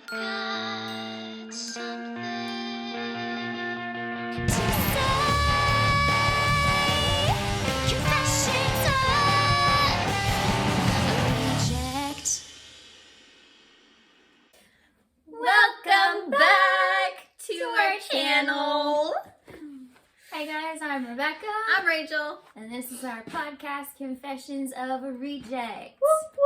got something to say. Confessions of a reject. Welcome back to our channel. Hi guys, I'm Rebecca. I'm Rachel. And this is our podcast, Confessions of a Reject. Whoop, whoop.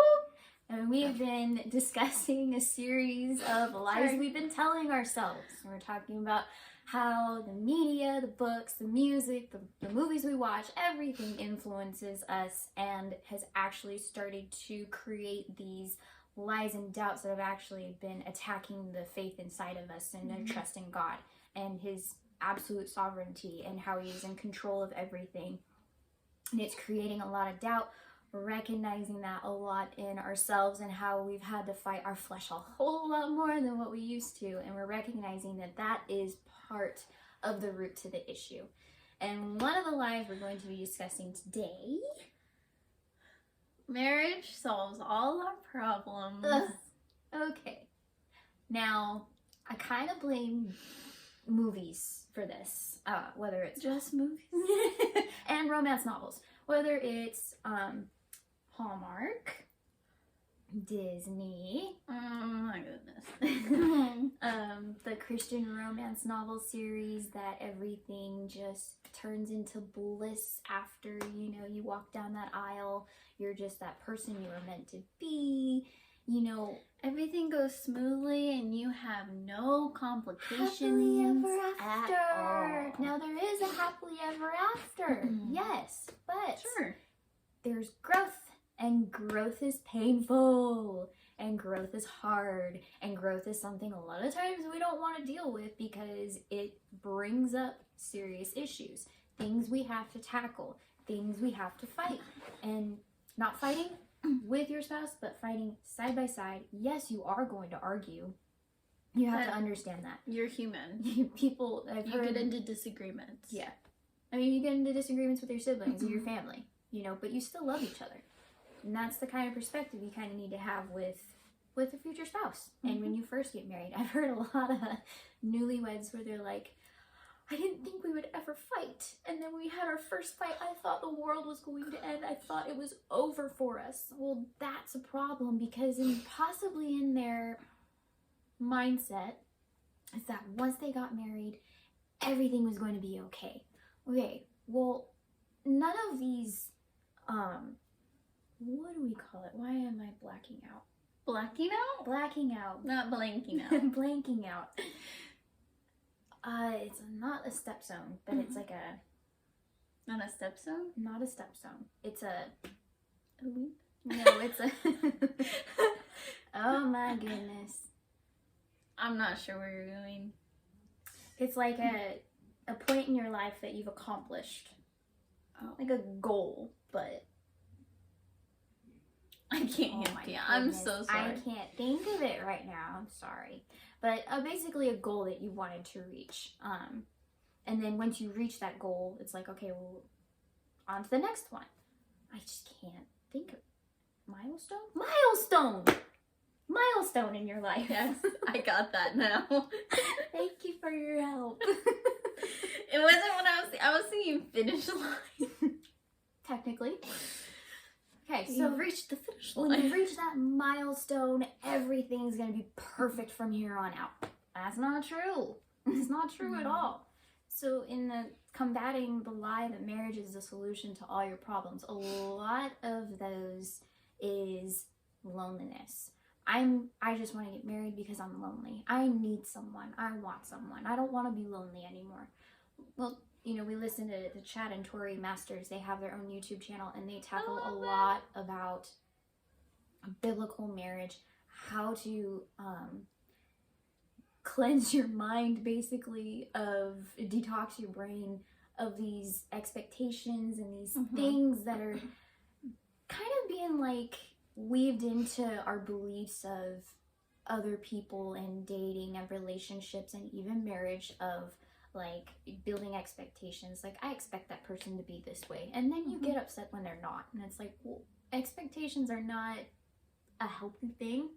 And we've been discussing a series of lies we've been telling ourselves. We're talking about how the media, the books, the music, the movies we watch, everything influences us and has actually started to create these lies and doubts that have actually been attacking the faith inside of us and their trust in God and His absolute sovereignty and how He is in control of everything. And it's creating a lot of doubt. We're recognizing that a lot in ourselves and how we've had to fight our flesh a whole lot more than what we used to. And we're recognizing that that is part of the root to the issue. And one of the lies we're going to be discussing today... Marriage solves all our problems. Okay. Now, I kind of blame movies for this. Whether it's Just movies. and romance novels. Whether it's Hallmark, Disney, Oh my goodness. the Christian romance novel series that everything just turns into bliss after, you walk down that aisle. You're just that person you were meant to be. Everything goes smoothly and you have no complications Happily ever at after. all. Now there is a happily ever after. Yes, but Sure. there's growth, and growth is painful, and growth is hard, and growth is something a lot of times we don't want to deal with because it brings up serious issues, things we have to tackle, things we have to fight, and not fighting with your spouse, but fighting side by side. Yes, you are going to argue. You have to understand that. You're human. People, I've You heard... get into disagreements. Yeah. I mean, you get into disagreements with your siblings and your family, but you still love each other. And that's the kind of perspective you kind of need to have with a future spouse. And when you first get married, I've heard a lot of newlyweds where they're like, I didn't think we would ever fight. And then we had our first fight. I thought the world was going to end. I thought it was over for us. Well, that's a problem because possibly in their mindset is that once they got married, everything was going to be okay. Okay, well, none of these, what do we call it? Why am I blacking out? Blacking out? Blacking out. Not blanking out. Blanking out. It's not a stepzone, but it's like Not a stepson? not a stepzone. It's a, Ooh. no, it's a, oh my goodness. I'm not sure where you're going. It's like a point in your life that you've accomplished. Oh. Like a goal, but I can't oh help my you. I'm goodness. so sorry. I can't think of it right now. I'm sorry. But basically a goal that you wanted to reach. And then once you reach that goal, it's like, okay, well, on to the next one. I just can't think of milestone? Milestone in your life. Yes, I got that now. Thank you for your help. It wasn't what I was thinking finish line. Technically. Okay, so You've reached the finish when line. you reach that milestone, everything's gonna be perfect from here on out. That's not true. It's not true at all. So in the combating the lie that marriage is the solution to all your problems, a lot of those is loneliness. I just want to get married because I'm lonely. I need someone. I want someone. I don't want to be lonely anymore. Well, we listen to the Chad and Tori Masters. They have their own YouTube channel and they tackle a lot about biblical marriage, how to cleanse your mind, basically, of detox your brain of these expectations and these things that are kind of being like weaved into our beliefs of other people and dating and relationships and even marriage, of like building expectations. Like, I expect that person to be this way, and then you get upset when they're not, and it's like, well, expectations are not a healthy thing.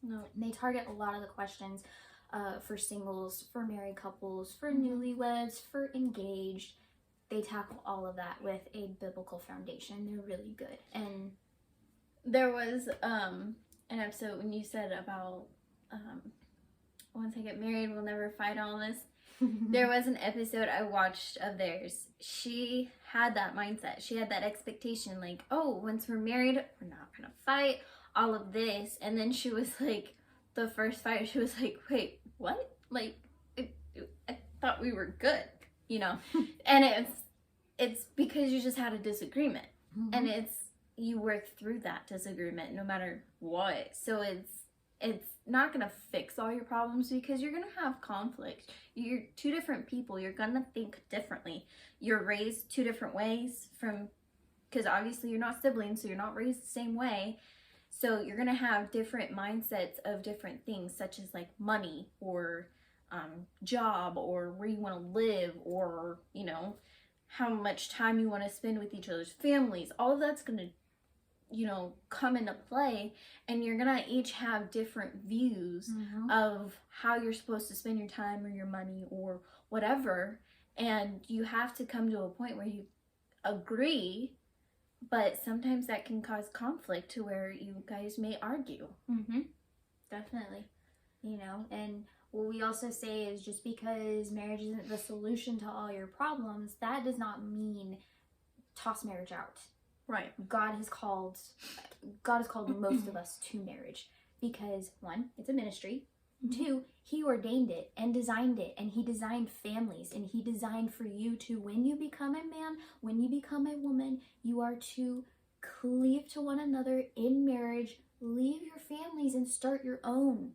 No. And they target a lot of the questions for singles, for married couples, for newlyweds, for engaged. They tackle all of that with a biblical foundation. They're really good. And there was an episode when you said about once I get married, we'll never fight all this. There was an episode I watched of theirs. She had that mindset. She had that expectation, like, oh, once we're married, we're not gonna fight, all of this. And then she was like, the first fight, she was like, wait, what? Like, I thought we were good, you know? And it's because you just had a disagreement. And you work through that disagreement no matter what. So it's not gonna fix all your problems because you're gonna have conflict. You're two different people. You're gonna think differently. You're raised two different ways because obviously you're not siblings, so you're not raised the same way. So you're gonna have different mindsets of different things, such as like money or job or where you want to live, or you know, how much time you want to spend with each other's families. All of that's gonna, you know, come into play, and you're gonna each have different views of how you're supposed to spend your time or your money or whatever, and you have to come to a point where you agree, but sometimes that can cause conflict to where you guys may argue. Definitely. You know, and what we also say is just because marriage isn't the solution to all your problems, that does not mean toss marriage out. Right. God has called most of us to marriage because, one, it's a ministry. Two, he ordained it and designed it, and he designed families, and he designed for you to, when you become a man, when you become a woman, you are to cleave to one another in marriage, leave your families and start your own.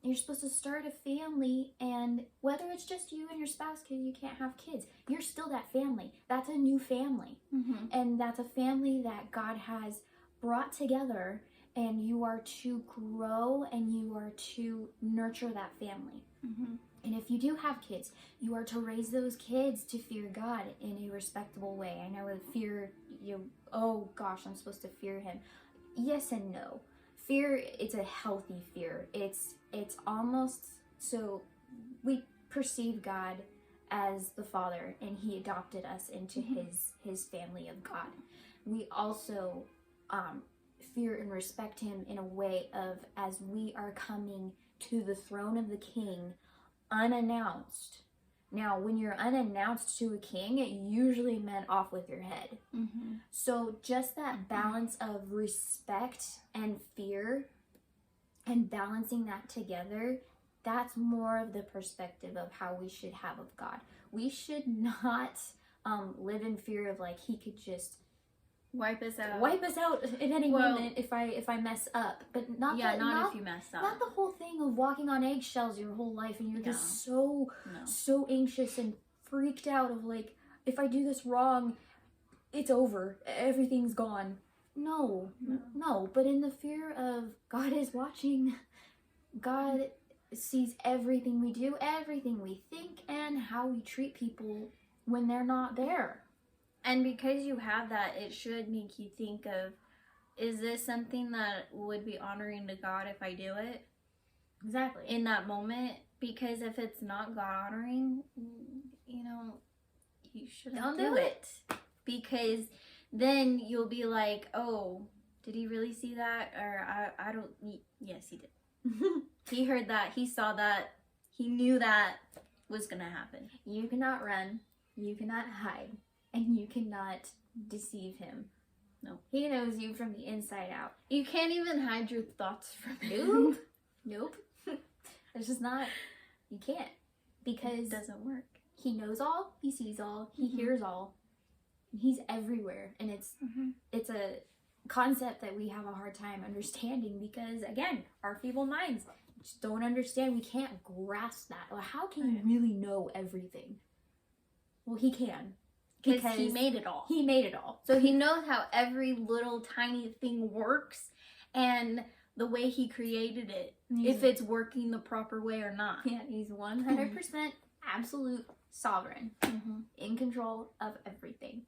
You're supposed to start a family, and whether it's just you and your spouse because you can't have kids, you're still that family. That's a new family. And that's a family that God has brought together, and you are to grow and you are to nurture that family. And if you do have kids, you are to raise those kids to fear God in a respectable way. I know with fear, oh gosh, I'm supposed to fear him. Yes and no. Fear, it's a healthy fear. It's almost, so we perceive God as the Father, and he adopted us into his family of God. We also fear and respect him in a way of, as we are coming to the throne of the King unannounced. Now, when you're unannounced to a king, it usually meant off with your head. So just that balance of respect and fear, and balancing that together, that's more of the perspective of how we should have of God. We should not live in fear of, like, he could just wipe us out at any moment if I mess up. But not if you mess up. Not the whole thing of walking on eggshells your whole life, and you're just so anxious and freaked out of, like, if I do this wrong, it's over, everything's gone. No. But in the fear of God is watching, God sees everything we do, everything we think, and how we treat people when they're not there. And because you have that, it should make you think of, is this something that would be honoring to God if I do it? Exactly. In that moment. Because if it's not God honoring, you know, you shouldn't do it. Because then you'll be like, oh, did he really see that? Or I don't, yes, he did. He heard that, he saw that, he knew that was going to happen. You cannot run, you cannot hide, and you cannot deceive him. No. He knows you from the inside out. You can't even hide your thoughts from him. Nope. It's just not, you can't. Because it doesn't work. He knows all, he sees all, he hears all. He's everywhere. And it's a concept that we have a hard time understanding because, again, our feeble minds just don't understand. We can't grasp that. Well, how can you really know everything? Well, he can. Because he made it all. He made it all. So he knows how every little tiny thing works and the way he created it, if it's working the proper way or not. Yeah, he's 100% absolute sovereign, in control of everything.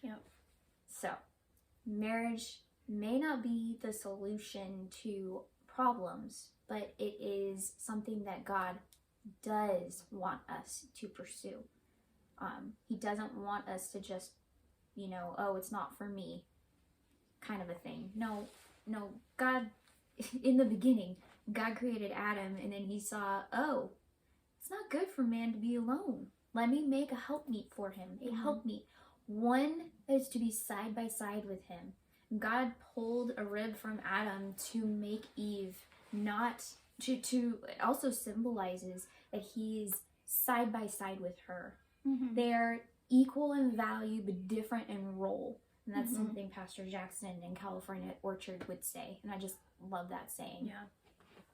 Yep. So, marriage may not be the solution to problems, but it is something that God does want us to pursue. He doesn't want us to just, oh, it's not for me kind of a thing. No, God, in the beginning, God created Adam, and then he saw, oh, it's not good for man to be alone. Let me make a helpmeet for him, a helpmeet. One that is to be side by side with him. God pulled a rib from Adam to make Eve, not to it also symbolizes that he's side by side with her. They're equal in value but different in role. And that's something Pastor Jackson in California Orchard would say. And I just love that saying. Yeah.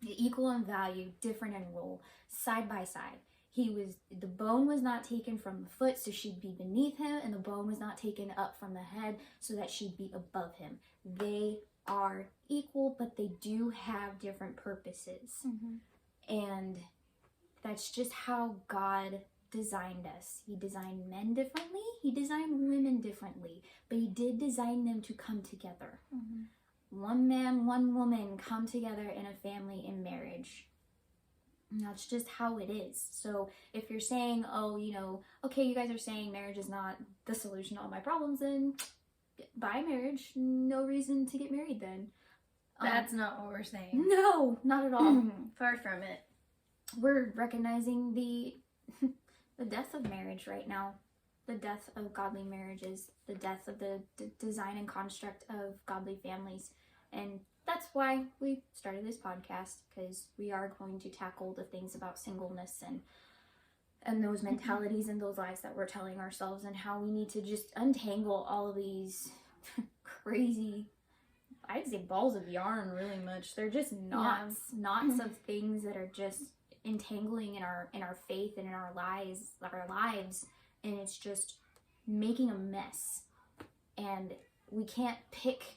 Equal in value, different in role, side by side. The bone was not taken from the foot, so she'd be beneath him, and the bone was not taken up from the head, so that she'd be above him. They are equal, but they do have different purposes. And that's just how God designed us. He designed men differently, he designed women differently, but he did design them to come together. One man, one woman come together in a family in marriage. And that's just how it is. So if you're saying, oh, okay, you guys are saying marriage is not the solution to all my problems, then buy marriage. No reason to get married then. That's not what we're saying. No, not at all. Far from it. We're recognizing the death of marriage right now. The death of godly marriages. The death of the design and construct of godly families. And that's why we started this podcast, because we are going to tackle the things about singleness and those mentalities and those lies that we're telling ourselves, and how we need to just untangle all of these crazy, I'd say balls of yarn really much. They're just knots of things that are just entangling in our faith and in our lives, and it's just making a mess. And we can't pick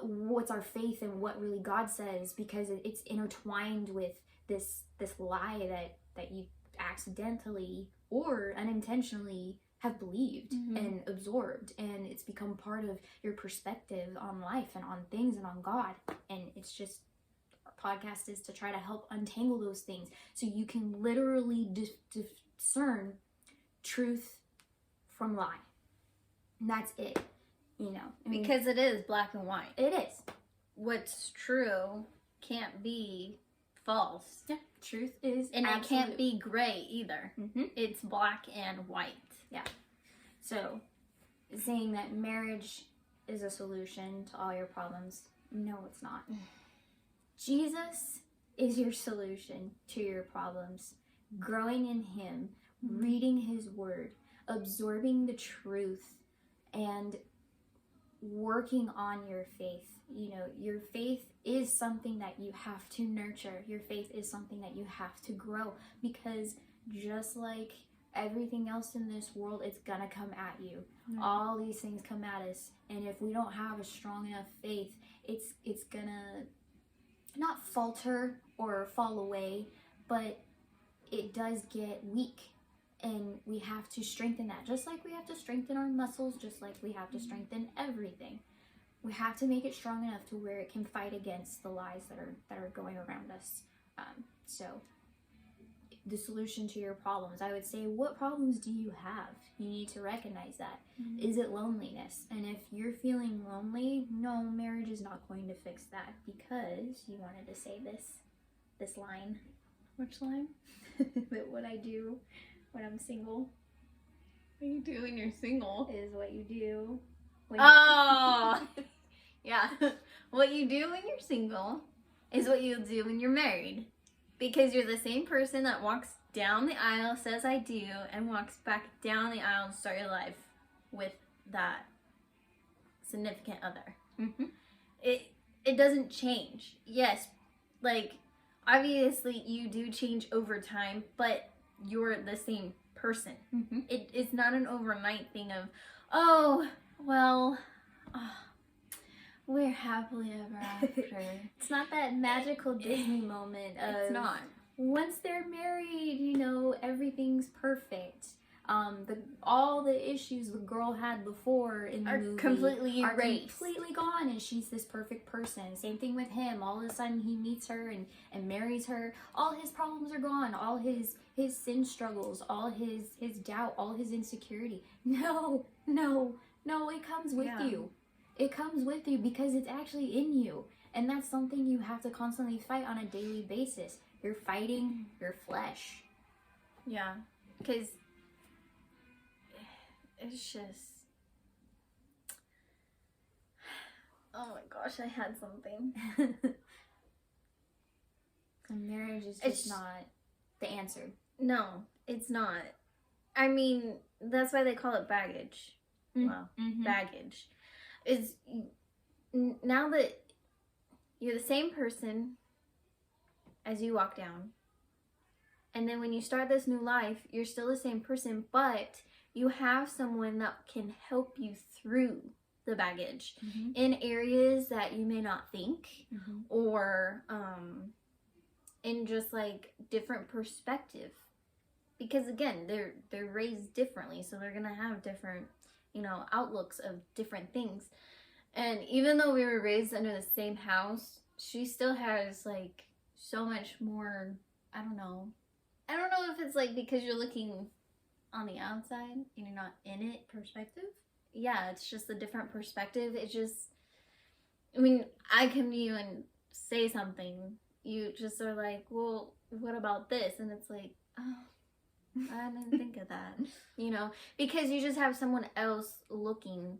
what's our faith and what really God says, because it's intertwined with this lie that you accidentally or unintentionally have believed and absorbed, and it's become part of your perspective on life and on things and on God. And it's just, our podcast is to try to help untangle those things so you can literally discern truth from lie. And that's it. Because it is black and white. It is. What's true can't be false. Yeah. Truth is And absolute. it can't be gray either. It's black and white. Yeah. So, saying that marriage is a solution to all your problems, no, it's not. Jesus is your solution to your problems. Growing in him, reading his word, absorbing the truth, and working on your faith. Your faith is something that you have to nurture. Your faith is something that you have to grow, because just like everything else in this world, it's gonna come at you. All these things come at us, and if we don't have a strong enough faith, it's gonna not falter or fall away, but it does get weak. And we have to strengthen that, just like we have to strengthen our muscles, just like we have to strengthen everything. We have to make it strong enough to where it can fight against the lies that are going around us. So the solution to your problems, I would say, what problems do you have? You need to recognize that. Is it loneliness? And if you're feeling lonely, no, marriage is not going to fix that, because you wanted to say this line. Which line? That what I do when I'm single What do you do when you're single? is what you do when Oh! Yeah. What you do when you're single is what you'll do when you're married. Because you're the same person that walks down the aisle, says I do, and walks back down the aisle and start your life with that significant other. It doesn't change. Yes, like, obviously you do change over time, but you're the same person. It's not an overnight thing of, oh, well, we're happily ever after. It's not that magical Disney moment of, It's not. once they're married, everything's perfect. All the issues the girl had before in the Are movie completely are erased. completely gone, and she's this perfect person. Same thing with him. All of a sudden, he meets her and marries her. All his problems are gone. All his sin struggles, all his doubt, all his insecurity. No, it comes with you. It comes with you because it's actually in you. And that's something you have to constantly fight on a daily basis. You're fighting your flesh. Yeah, because it's just... Oh my gosh, I had something. And marriage is It's- just not the answer. No, it's not. I mean, that's why they call it baggage. Well, baggage. Is now that you're the same person as you walk down, and then when you start this new life, you're still the same person, but you have someone that can help you through the baggage in areas that you may not think, or in just like different perspective. Because again, they're raised differently, so they're gonna have different, outlooks of different things. And even though we were raised under the same house, she still has like so much more. I don't know if it's like because you're looking on the outside and you're not in it. Perspective? Yeah, it's just a different perspective. It just, I mean, I come to you and say something, you just are like, well, what about this? And it's like, oh, I didn't think of that, because you just have someone else looking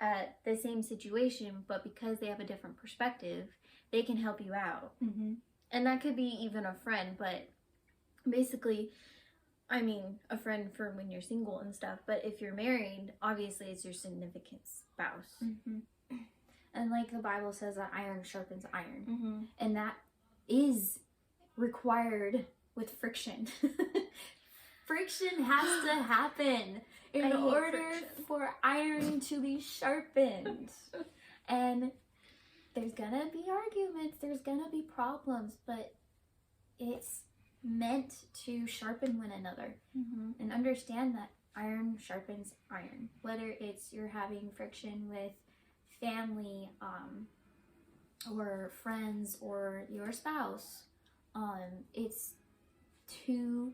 at the same situation, but because they have a different perspective, they can help you out. And that could be even a friend, but basically, I mean, a friend for when you're single and stuff, but if you're married, obviously it's your significant spouse. And like the Bible says that iron sharpens iron. And that is required with friction. Friction has to happen in order for iron to be sharpened. And there's gonna be arguments, there's gonna be problems, but it's meant to sharpen one another. And understand that iron sharpens iron. Whether it's you're having friction with family, or friends, or your spouse, it's to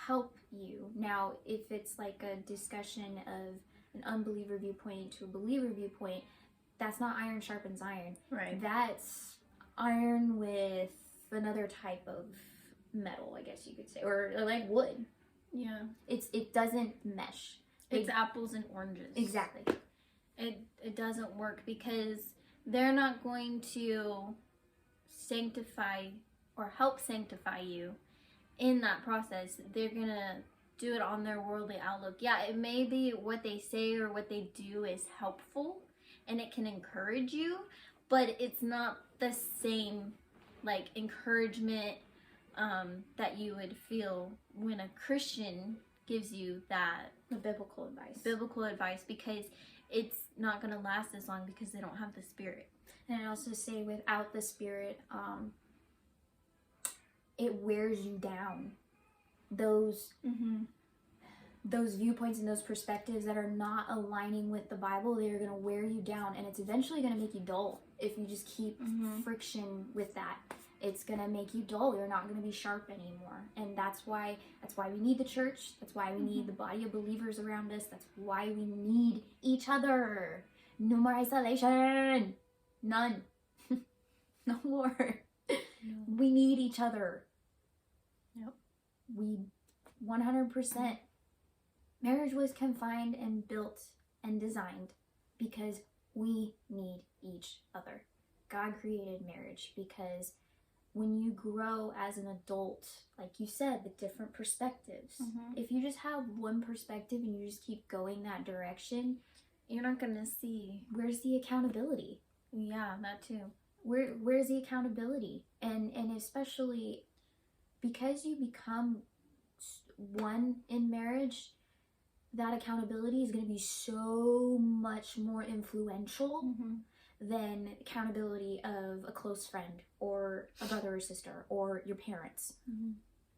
help you. Now, if it's like a discussion of an unbeliever viewpoint to a believer viewpoint, that's not iron sharpens iron. Right. That's iron with another type of metal, I guess you could say, or like wood. Yeah. It doesn't mesh. It's apples and oranges. Exactly. It doesn't work because they're not going to sanctify or help sanctify you in that process. They're gonna do it on their worldly outlook. Yeah, it may be what they say or what they do is helpful and it can encourage you, but it's not the same like encouragement that you would feel when a Christian gives you that Biblical advice. because it's not going to last as long because they don't have the Spirit. And I also say without the Spirit, it wears you down. Those viewpoints and those perspectives that are not aligning with the Bible, they're going to wear you down, and it's eventually going to make you dull if you just keep friction with that. It's going to make you dull. You're not going to be sharp anymore. And that's why we need the church. That's why we need the body of believers around us. That's why we need each other. No more isolation. None. No more. No. We need each other. Yep. We 100%. Marriage was confined and built and designed because we need each other. God created marriage because when you grow as an adult, like you said, the different perspectives, if you just have one perspective and you just keep going that direction, you're not going to see. Where's the accountability? Yeah, that too. Where's the accountability? And especially because you become one in marriage, that accountability is going to be so much more influential than accountability of a close friend or a brother or sister or your parents.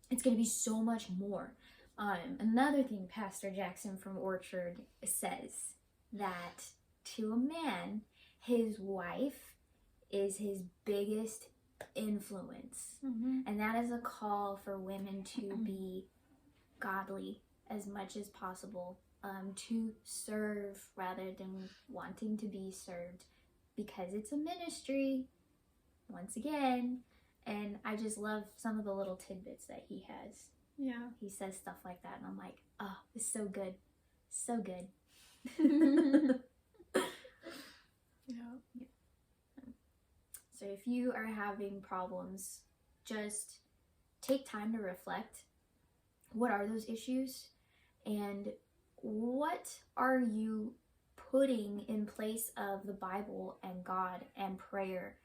It's going to be so much more. Another thing Pastor Jackson from Orchard says, that to a man, his wife is his biggest influence. And that is a call for women to be godly as much as possible, to serve rather than wanting to be served, because it's a ministry, once again. And I just love some of the little tidbits that he has. Yeah. He says stuff like that, and I'm like, oh, it's so good. So good. Yeah. So if you are having problems, just take time to reflect. What are those issues? And what are you putting in place of the Bible and God and prayer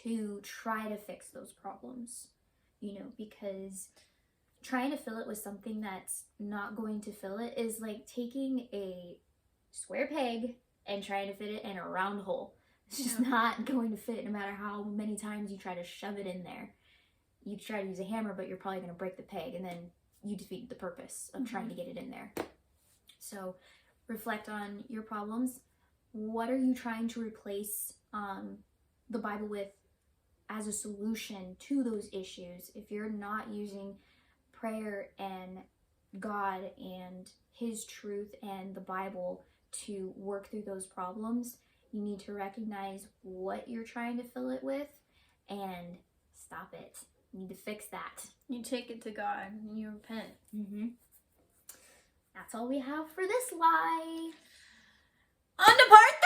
to try to fix those problems? You know, because trying to fill it with something that's not going to fill it is like taking a square peg and trying to fit it in a round hole. It's just not going to fit no matter how many times you try to shove it in there. You try to use a hammer, but you're probably going to break the peg, and then you defeat the purpose of trying to get it in there. So reflect on your problems. What are you trying to replace the Bible with as a solution to those issues? If you're not using prayer and God and His truth and the Bible to work through those problems, you need to recognize what you're trying to fill it with and stop it. You need to fix that. You take it to God and you repent. That's all we have for this lie. On to part